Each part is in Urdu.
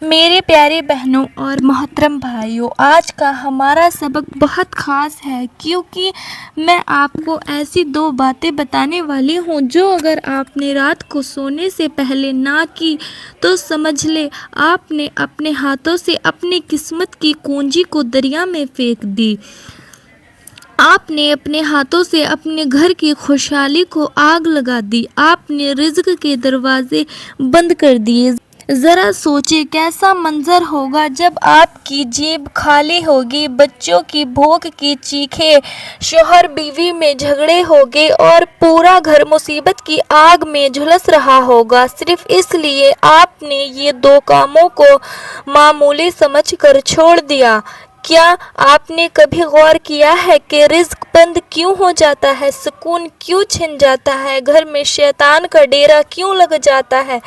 میرے پیارے بہنوں اور محترم بھائیوں، آج کا ہمارا سبق بہت خاص ہے کیونکہ میں آپ کو ایسی دو باتیں بتانے والی ہوں جو اگر آپ نے رات کو سونے سے پہلے نہ کی تو سمجھ لے آپ نے اپنے ہاتھوں سے اپنی قسمت کی کنجی کو دریا میں پھینک دی۔ آپ نے اپنے ہاتھوں سے اپنے گھر کی خوشحالی کو آگ لگا دی۔ آپ نے رزق کے دروازے بند کر دیے۔ ذرا سوچیں کیسا منظر ہوگا جب آپ کی جیب خالی ہوگی، بچوں کی بھوک کی چیخیں، شوہر بیوی میں جھگڑے ہوگے اور پورا گھر مصیبت کی آگ میں جھلس رہا ہوگا، صرف اس لیے آپ نے یہ دو کاموں کو معمولی سمجھ کر چھوڑ دیا۔ کیا آپ نے کبھی غور کیا ہے کہ رزق بند کیوں ہو جاتا ہے، سکون کیوں چھن جاتا ہے، گھر میں شیطان کا ڈیرا کیوں لگ جاتا ہے؟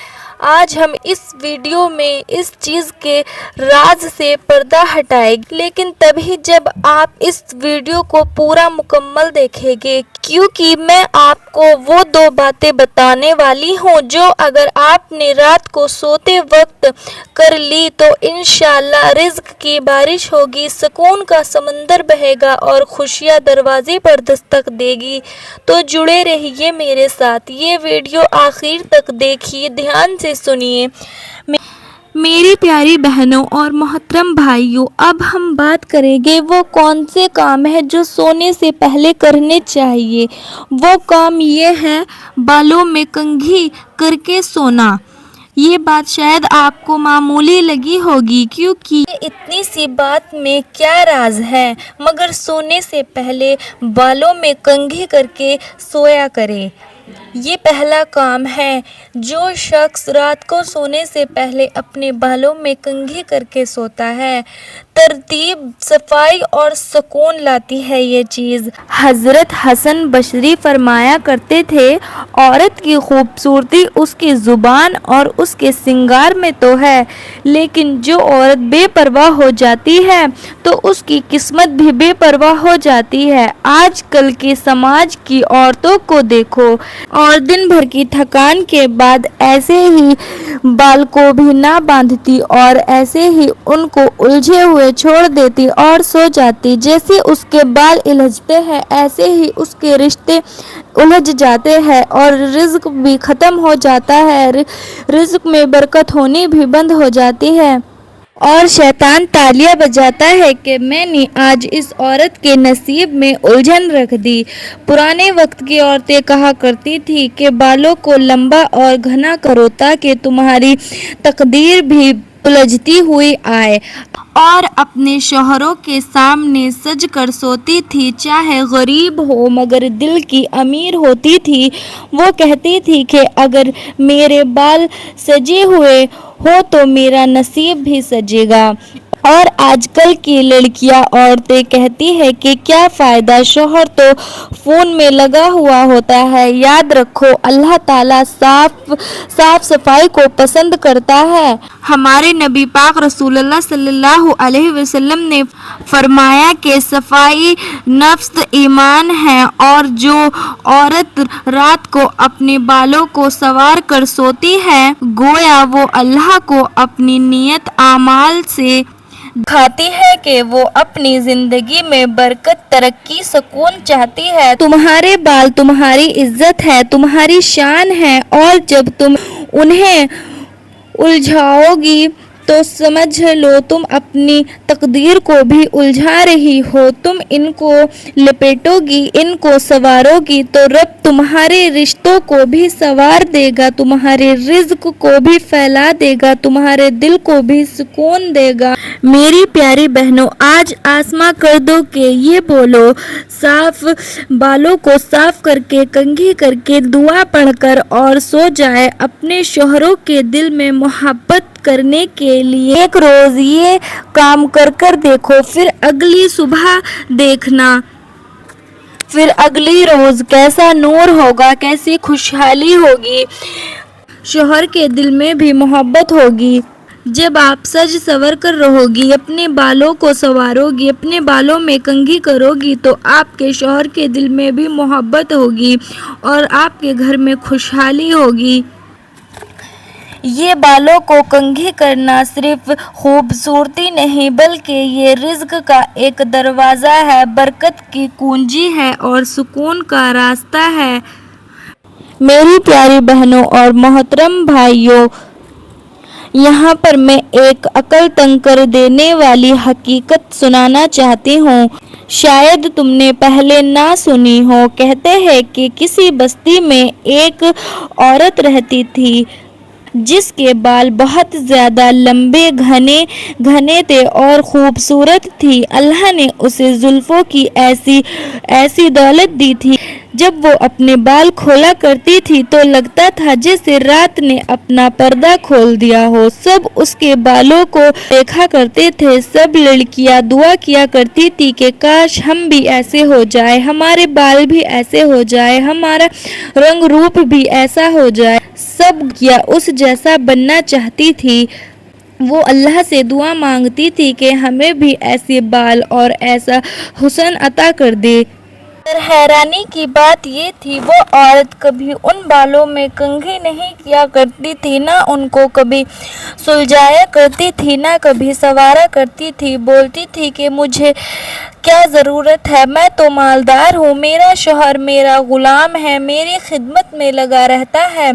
آج ہم اس ویڈیو میں اس چیز کے راز سے پردہ ہٹائیں گے، لیکن تبھی جب آپ اس ویڈیو کو پورا مکمل دیکھیں گے، کیونکہ میں آپ کو وہ دو باتیں بتانے والی ہوں جو اگر آپ نے رات کو سوتے وقت کر لی تو انشاءاللہ رزق کی بارش ہوگی، سکون کا سمندر بہے گا اور خوشیاں دروازے پر دستک دے گی۔ تو جڑے رہیے میرے ساتھ، یہ ویڈیو آخر تک دیکھیے، دھیان سے سنیے۔ میری پیاری بہنوں اور محترم بھائیوں، اب ہم بات کریں گے وہ کون سے کام ہیں جو سونے سے پہلے کرنے چاہیے۔ وہ کام یہ ہے بالوں میں کنگھی کر کے سونا۔ یہ بات شاید آپ کو معمولی لگی ہوگی کیونکہ اتنی سی بات میں کیا راز ہے، مگر سونے سے پہلے بالوں میں کنگھی کر کے سویا کرے۔ یہ پہلا کام ہے۔ جو شخص رات کو سونے سے پہلے اپنے بالوں میں کنگھی کر کے سوتا ہے، ترتیب، صفائی اور سکون لاتی ہے یہ چیز۔ حضرت حسن بصری فرمایا کرتے تھے، عورت کی خوبصورتی اس کی زبان اور اس کے سنگار میں تو ہے، لیکن جو عورت بے پرواہ ہو جاتی ہے تو اس کی قسمت بھی بے پرواہ ہو جاتی ہے۔ آج کل کے سماج کی عورتوں کو دیکھو، اور دن بھر کی تھکان کے بعد ایسے ہی بال کو بھی نہ باندھتی اور ایسے ہی ان کو الجھے ہوئے چھوڑ دیتی اور سو جاتی۔ جیسے اس کے بال الجھتے ہیں ایسے ہی اس کے رشتے الجھ جاتے ہیں اور رزق بھی ختم ہو جاتا ہے، رزق میں برکت ہونی بھی بند ہو جاتی ہے، اور شیطان تالیاں بجاتا ہے کہ میں نے آج اس عورت کے نصیب میں الجھن رکھ دی۔ پرانے وقت کی عورتیں کہا کرتی تھی کہ بالوں کو لمبا اور گھنا کرو تاکہ تمہاری تقدیر بھی الجھتی ہوئی آئے، اور اپنے شوہروں کے سامنے سج کر سوتی تھی، چاہے غریب ہو مگر دل کی امیر ہوتی تھی۔ وہ کہتی تھی کہ اگر میرے بال سجے ہوئے ہو تو میرا نصیب بھی سجے گا۔ اور آج کل کی لڑکیاں عورتیں کہتی ہیں کہ کیا فائدہ، شوہر تو فون میں لگا ہوا ہوتا ہے۔ یاد رکھو اللہ تعالیٰ صاف صفائی کو پسند کرتا ہے۔ ہمارے نبی پاک رسول اللہ صلی اللہ علیہ وسلم نے فرمایا کہ صفائی نفس ایمان ہے، اور جو عورت رات کو اپنے بالوں کو سنوار کر سوتی ہے گویا وہ اللہ کو اپنی نیت اعمال سے دکھاتی ہے کہ وہ اپنی زندگی میں برکت، ترقی، سکون چاہتی ہے۔ تمہارے بال تمہاری عزت ہے، تمہاری شان ہے، اور جب تم انہیں الجھاؤ گی تو سمجھ لو تم اپنی تقدیر کو بھی الجھا رہی ہو۔ تم ان کو لپیٹو گی، ان کو سنوارو گی تو رب تمہارے رشتوں کو بھی سنوار دے گا، تمہارے رزق کو بھی پھیلا دے گا، تمہارے دل کو بھی سکون دے گا۔ میری پیاری بہنوں، آج آزما کر دو کہ یہ بولو، صاف بالوں کو صاف کر کے کنگھی کر کے دعا پڑھ کر اور سو جائے۔ اپنے شوہروں کے دل میں محبت کرنے کے لیے ایک روز یہ کام کر کر دیکھو، پھر اگلی صبح دیکھنا، پھر اگلی روز کیسا نور ہوگا، کیسی خوشحالی ہوگی، شوہر کے دل میں بھی محبت ہوگی۔ جب آپ سج سنور کر رہو گی، اپنے بالوں کو سنوارو گی، اپنے بالوں میں کنگھی کرو گی تو آپ کے شوہر کے دل میں بھی محبت ہوگی اور آپ کے گھر میں خوشحالی ہوگی۔ یہ بالوں کو کنگھی کرنا صرف خوبصورتی نہیں بلکہ یہ رزق کا ایک دروازہ ہے، برکت کی کنجی ہے اور سکون کا راستہ ہے۔ میری پیاری بہنوں اور محترم بھائیوں، یہاں پر میں ایک عقل تنگ کر دینے والی حقیقت سنانا چاہتی ہوں، شاید تم نے پہلے نہ سنی ہو۔ کہتے ہیں کہ کسی بستی میں ایک عورت رہتی تھی جس کے بال بہت زیادہ لمبے گھنے تھے اور خوبصورت تھی۔ اللہ نے اسے زلفوں کی ایسی دولت دی تھی، جب وہ اپنے بال کھولا کرتی تھی تو لگتا تھا جیسے رات نے اپنا پردہ کھول دیا ہو۔ سب اس کے بالوں کو دیکھا کرتے تھے، سب لڑکیاں دعا کیا کرتی تھی کہ کاش ہم بھی ایسے ہو جائے، ہمارے بال بھی ایسے ہو جائے، ہمارا رنگ روپ بھی ایسا ہو جائے۔ سب کیا اس جیسا بننا چاہتی تھی۔ وہ اللہ سے دعا مانگتی تھی کہ ہمیں بھی ایسے بال اور ایسا حسن عطا کر دے۔ پر حیرانی کی بات یہ تھی وہ عورت کبھی ان بالوں میں کنگھی نہیں کیا کرتی تھی، نہ ان کو کبھی سلجھایا کرتی تھی، نہ کبھی سنوارا کرتی تھی۔ بولتی تھی کہ مجھے کیا ضرورت ہے، میں تو مالدار ہوں، میرا شوہر میرا غلام ہے، میری خدمت میں لگا رہتا ہے۔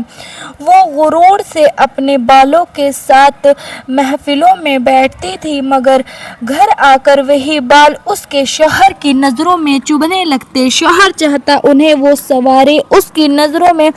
وہ غرور سے اپنے بالوں کے ساتھ محفلوں میں بیٹھتی تھی، مگر گھر آ کر وہی بال اس کے شوہر کی نظروں میں چبھنے لگتے۔ شوہر چاہتا انہیں وہ سنوارے، اس کی نظروں میں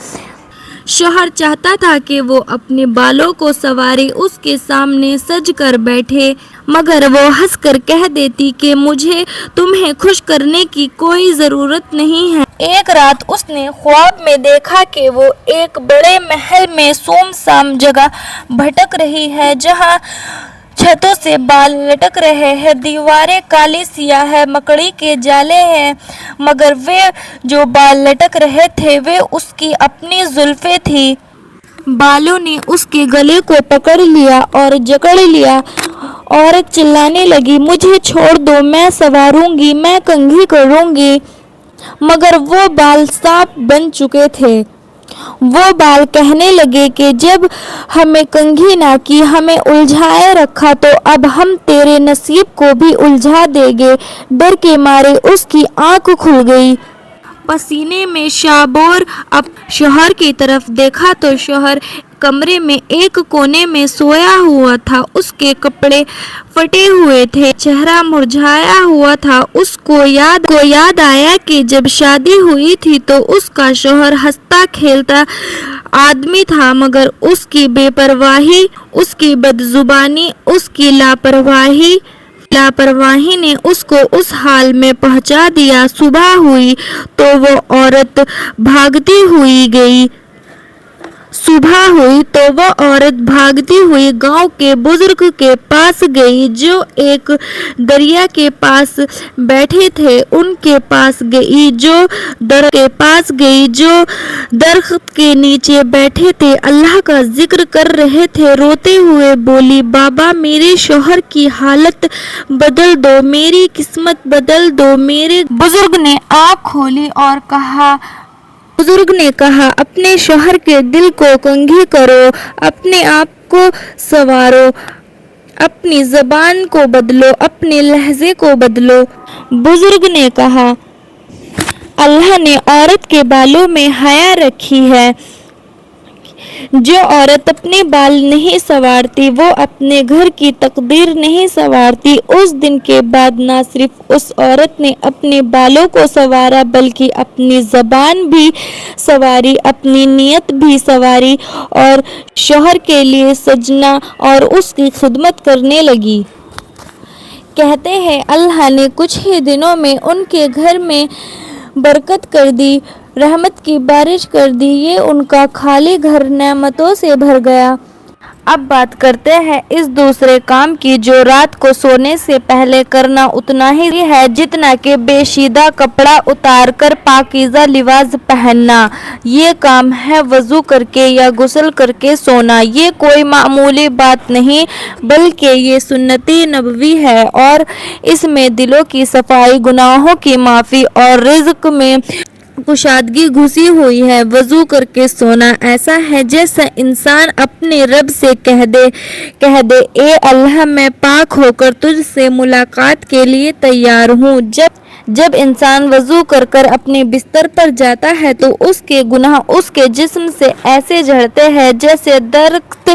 شوہر چاہتا تھا کہ وہ اپنے بالوں کو سنوارے، اس کے سامنے سج کر بیٹھے، مگر وہ ہنس کر کہہ دیتی کہ مجھے تمہیں خوش کرنے کی کوئی ضرورت نہیں ہے۔ ایک رات اس نے خواب میں دیکھا کہ وہ ایک بڑے محل میں سنسان جگہ بھٹک رہی ہے، جہاں چھتوں سے بال لٹک رہے ہیں، دیواریں کالی سیاہ ہیں، مکڑی کے جالے ہیں، مگر وہ جو بال لٹک رہے تھے وہ اس کی اپنی زلفیں تھیں۔ بالوں نے اس کے گلے کو پکڑ لیا اور جکڑ لیا۔ عورت چلانے لگی، مجھے چھوڑ دو، میں سنواروں گی، میں کنگھی کروں گی، مگر وہ بال سانپ بن چکے تھے۔ وہ بال کہنے لگے کہ جب ہمیں کنگھی نہ کی، ہمیں الجھائے رکھا، تو اب ہم تیرے نصیب کو بھی الجھا دیں گے۔ ڈر کے مارے اس کی آنکھ کھل گئی۔ پسینے میں شابور شوہر کی طرف دیکھا تو شوہر کمرے میں ایک کونے میں سویا ہوا تھا، اس کے کپڑے پھٹے ہوئے تھے، چہرہ مرجھایا ہوا تھا۔ اس کو یاد آیا کہ جب شادی ہوئی تھی تو اس کا شوہر ہنستا کھیلتا آدمی تھا، مگر اس کی بے پرواہی، اس کی بد زبانی، اس کی لاپرواہی نے اس کو اس حال میں پہنچا دیا۔ صبح ہوئی تو وہ عورت بھاگتی ہوئی گاؤں کے بزرگ کے پاس گئی جو ایک دریا کے پاس بیٹھے تھے، ان کے پاس گئی جو درخت کے نیچے بیٹھے تھے، اللہ کا ذکر کر رہے تھے۔ روتے ہوئے بولی، بابا میرے شوہر کی حالت بدل دو، میری قسمت بدل دو۔ میرے بزرگ نے آنکھ کھولی اور کہا اپنے شوہر کے دل کو کنگھی کرو، اپنے آپ کو سنوارو، اپنی زبان کو بدلو، اپنے لہجے کو بدلو۔ بزرگ نے کہا اللہ نے عورت کے بالوں میں حیا رکھی ہے، جو عورت اپنے بال نہیں سنوارتی وہ اپنے گھر کی تقدیر نہیں سنوارتی۔ اس دن کے بعد نہ صرف اس عورت نے اپنے بالوں کو سنوارا بلکہ اپنی زبان بھی سنواری، اپنی نیت بھی سنواری اور شوہر کے لیے سجنا اور اس کی خدمت کرنے لگی۔ کہتے ہیں اللہ نے کچھ ہی دنوں میں ان کے گھر میں برکت کر دی، رحمت کی بارش کر دی، یہ ان کا خالی گھر نعمتوں سے بھر گیا۔ اب بات کرتے ہیں اس دوسرے کام کی جو رات کو سونے سے پہلے کرنا اتنا ہی ہے جتنا کہ پیچیدہ کپڑا اتار کر پاکیزہ لباس پہننا۔ یہ کام ہے وضو کر کے یا غسل کر کے سونا۔ یہ کوئی معمولی بات نہیں بلکہ یہ سنت نبوی ہے اور اس میں دلوں کی صفائی، گناہوں کی معافی اور رزق میں کشادگی گھسی ہوئی ہے۔ وضو کر کے سونا ایسا ہے جیسا انسان اپنے رب سے کہہ دے اے اللہ میں پاک ہو کر تجھ سے ملاقات کے لیے تیار ہوں۔ جب انسان وضو کر کر اپنے بستر پر جاتا ہے تو اس کے گناہ اس کے جسم سے ایسے جھڑتے ہیں جیسے درخت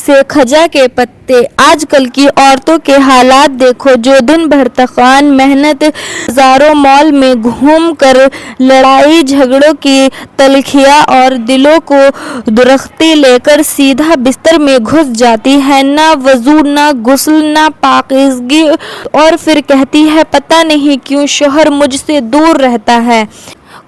سے کھجا کے پتے۔ آج کل کی عورتوں کے حالات دیکھو جو دن بھر تھکان محنت بازاروں مال میں گھوم کر لڑائی جھگڑوں کی تلخیاں اور دلوں کو درختی لے کر سیدھا بستر میں گھس جاتی ہے، نہ وضو نہ غسل نہ پاکیزگی، اور پھر کہتی ہے پتہ نہیں کیوں شوہر مجھ سے دور رہتا ہے۔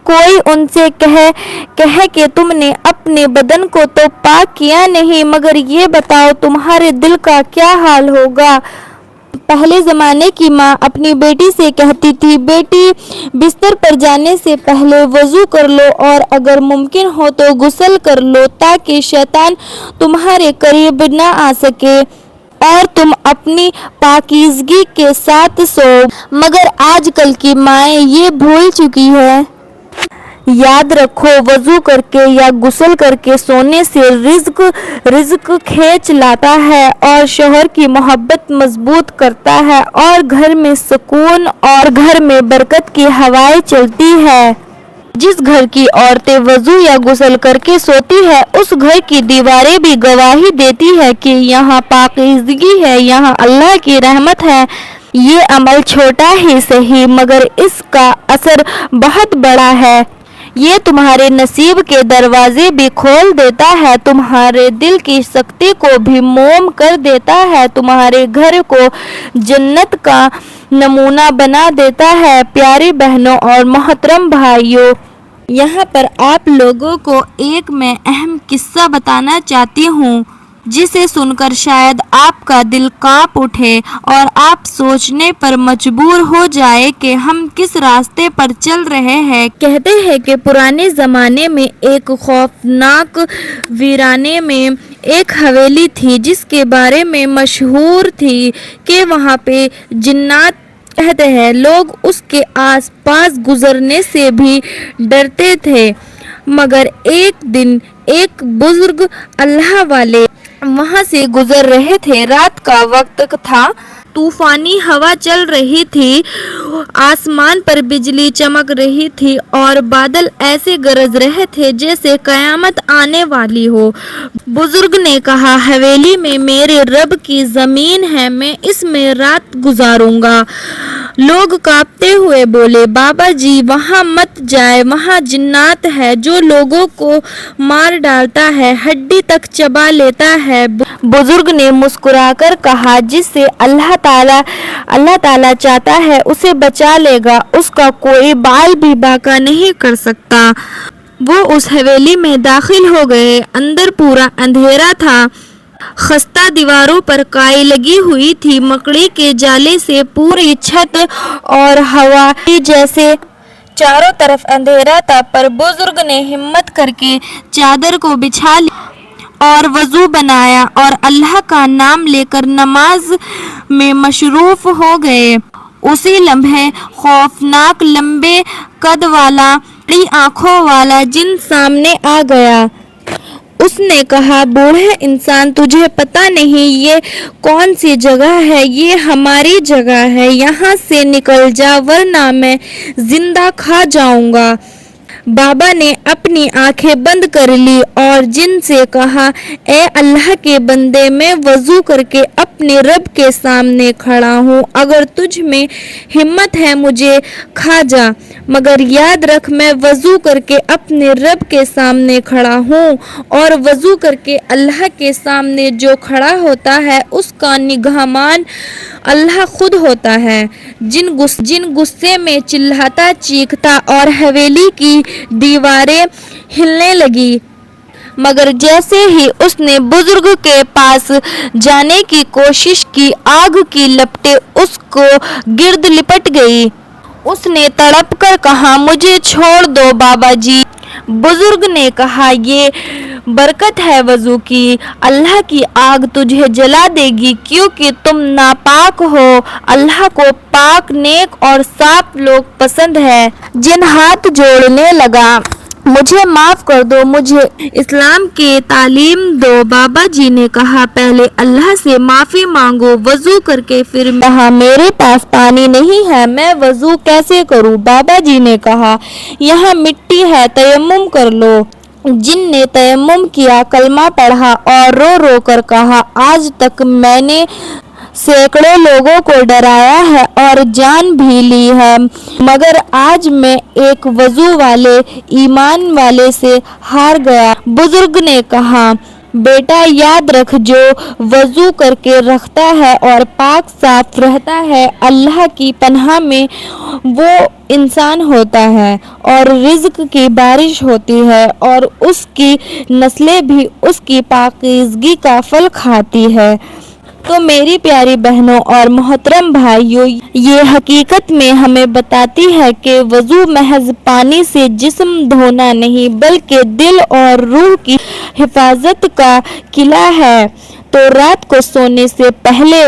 کوئی ان سے کہے کہ تم نے اپنے بدن کو تو پاک کیا نہیں، مگر یہ بتاؤ تمہارے دل کا کیا حال ہوگا۔ پہلے زمانے کی ماں اپنی بیٹی سے کہتی تھی بیٹی بستر پر جانے سے پہلے وضو کر لو اور اگر ممکن ہو تو غسل کر لو تاکہ شیطان تمہارے قریب نہ آ سکے اور تم اپنی پاکیزگی کے ساتھ سو۔ مگر آج کل کی مائیں یہ بھول چکی ہیں۔ یاد رکھو وضو کر کے یا غسل کر کے سونے سے رزق کھینچ لاتا ہے اور شوہر کی محبت مضبوط کرتا ہے اور گھر میں سکون اور گھر میں برکت کی ہوائیں چلتی ہے۔ جس گھر کی عورتیں وضو یا غسل کر کے سوتی ہے اس گھر کی دیواریں بھی گواہی دیتی ہے کہ یہاں پاکیزگی ہے، یہاں اللہ کی رحمت ہے۔ یہ عمل چھوٹا ہی صحیح مگر اس کا اثر بہت بڑا ہے۔ یہ تمہارے نصیب کے دروازے بھی کھول دیتا ہے، تمہارے دل کی سختی کو بھی موم کر دیتا ہے، تمہارے گھر کو جنت کا نمونہ بنا دیتا ہے۔ پیاری بہنوں اور محترم بھائیوں، یہاں پر آپ لوگوں کو ایک میں اہم قصہ بتانا چاہتی ہوں جسے سن کر شاید آپ کا دل کانپ اٹھے اور آپ سوچنے پر مجبور ہو جائے کہ ہم کس راستے پر چل رہے ہیں۔ کہتے ہیں کہ پرانے زمانے میں ایک خوفناک ویرانے میں ایک حویلی تھی جس کے بارے میں مشہور تھی کہ وہاں پہ جنات رہتے ہیں۔ لوگ اس کے آس پاس گزرنے سے بھی ڈرتے تھے، مگر ایک دن ایک بزرگ اللہ والے وہاں سے گزر رہے تھے۔ رات کا وقت تھا، طوفانی ہوا چل رہی تھی، آسمان پر بجلی چمک رہی تھی اور بادل ایسے گرج رہے تھے جیسے قیامت آنے والی ہو۔ بزرگ نے کہا حویلی میں میرے رب کی زمین ہے، میں اس میں رات گزاروں گا۔ لوگ کانپتے ہوئے بولے بابا جی وہاں مت جائے، وہاں جنات ہے جو لوگوں کو مار ڈالتا ہے، ہڈی تک چبا لیتا ہے۔ بزرگ نے مسکرا کر کہا جس سے اللہ تعالیٰ چاہتا ہے اسے بچا لے گا، اس کا کوئی بال بھی باقی نہیں کر سکتا۔ وہ اس حویلی میں داخل ہو گئے، اندر پورا اندھیرا تھا، خستہ دیواروں پر کائی لگی ہوئی تھی، مکڑی کے جالے سے پوری چھت اور ہوا جیسے چاروں طرف اندھیرا تھا، پر بزرگ نے ہمت کر کے چادر کو بچھا لی اور وضو بنایا اور اللہ کا نام لے کر نماز میں مصروف ہو گئے۔ اسی لمحے خوفناک لمبے قد والا بڑی آنکھوں والا جن سامنے آ گیا۔ اس نے کہا بوڑھے انسان تجھے پتہ نہیں یہ کون سی جگہ ہے؟ یہ ہماری جگہ ہے، یہاں سے نکل جا ورنہ میں زندہ کھا جاؤں گا۔ بابا نے اپنی آنکھیں بند کر لی اور جن سے کہا اے اللہ کے بندے میں وضو کر کے اپنے رب کے سامنے کھڑا ہوں، اگر تجھ میں ہمت ہے مجھے کھا جا، مگر یاد رکھ میں وضو کر کے اپنے رب کے سامنے کھڑا ہوں اور وضو کر کے اللہ کے سامنے جو کھڑا ہوتا ہے اس کا نگہبان اللہ خود ہوتا ہے۔ جن غصے میں چلاتا چیختا اور حویلی کی دیواریں ہلنے لگی، مگر جیسے ہی اس نے بزرگ کے پاس جانے کی کوشش کی آگ کی لپٹیں اس کو گرد لپٹ گئی۔ اس نے تڑپ کر کہا مجھے چھوڑ دو بابا جی۔ بزرگ نے کہا یہ برکت ہے وضو کی، اللہ کی آگ تجھے جلا دے گی کیونکہ تم ناپاک ہو۔ اللہ کو پاک، نیک اور صاف لوگ پسند ہے۔ جن ہاتھ جوڑنے لگا، مجھے معاف کر دو، مجھے اسلام کی تعلیم دو۔ بابا جی نے کہا پہلے اللہ سے معافی مانگو وضو کر کے، پھر کہا میرے پاس پانی نہیں ہے، میں وضو کیسے کروں؟ بابا جی نے کہا یہاں مٹی ہے، تیمم کر لو۔ جن نے تیمم کیا، کلمہ پڑھا اور رو رو کر کہا آج تک میں نے سینکڑوں لوگوں کو ڈرایا ہے اور جان بھی لی ہے، مگر آج میں ایک وضو والے ایمان والے سے ہار گیا۔ بزرگ نے کہا بیٹا یاد رکھ، جو وضو کر کے رکھتا ہے اور پاک صاف رہتا ہے، اللہ کی پناہ میں وہ انسان ہوتا ہے اور رزق کی بارش ہوتی ہے اور اس کی نسلیں بھی اس کی پاکیزگی کا پھل کھاتی ہے۔ تو میری پیاری بہنوں اور محترم بھائیوں، یہ حقیقت میں ہمیں بتاتی ہے کہ وضو محض پانی سے جسم دھونا نہیں بلکہ دل اور روح کی حفاظت کا قلعہ ہے۔ تو رات کو سونے سے پہلے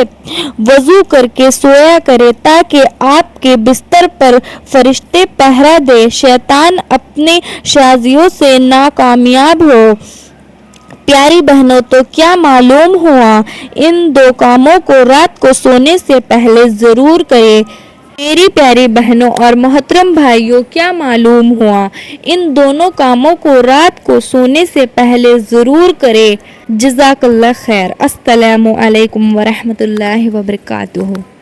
وضو کر کے سویا کرے تاکہ آپ کے بستر پر فرشتے پہرا دے، شیطان اپنے سازیوں سے ناکامیاب ہو۔ پیاری بہنوں، تو کیا معلوم ہوا؟ ان دو کاموں کو رات کو سونے سے پہلے ضرور کریں۔ میری پیاری بہنوں اور محترم بھائیوں، کیا معلوم ہوا؟ ان دونوں کاموں کو رات کو سونے سے پہلے ضرور کریں۔ جزاک اللہ خیر۔ السلام علیکم ورحمۃ اللہ وبرکاتہ۔